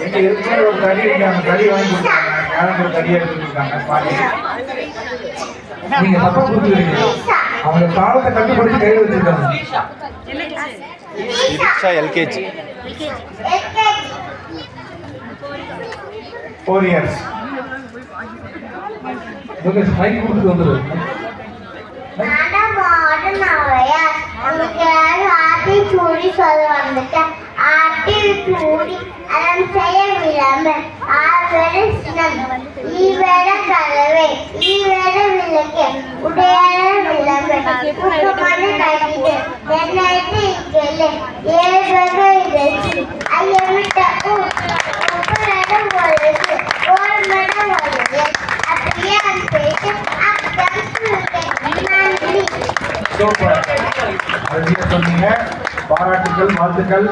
எங்க இருக்கிற ஒரு தடி இருக்கு, அந்த தடி வாங்கி கொடுத்தாங்க. கேலண்டர் தடியா எடுத்துருக்காங்க பாடி. நீங்க தப்பா புரிஞ்சுக்கிறீங்க. அவங்க காலத்தை கட்டுப்படுத்தி கையில் வச்சிருக்காங்க. LKG 4 years. ஓகே ஸ்மைக் கொடுத்து வந்துரு. நானா மாடனாவையா நமக்கு ஆட்டி சூடி சொல்ல வந்துட்டேன். ஆட்டி சூடி அதன் செய்ய விடாம ஆவேட சினம் ஈவேட கலவை ஈவேட விளக்கு உடையாட விளம்பு புத்தமான கட்டிட்டு என்னைட்டு இக்கல ஏழு இறைச்சி ஐயமிட்ட உப்பரடம் ஒழுகு ஓரமடம் ஒழுகு அப்படியே அந்த பேச்சு அப்படி நன்றி. சூப்பர். சொன்னீங்க. பாராட்டுகள், வாழ்த்துக்கள்.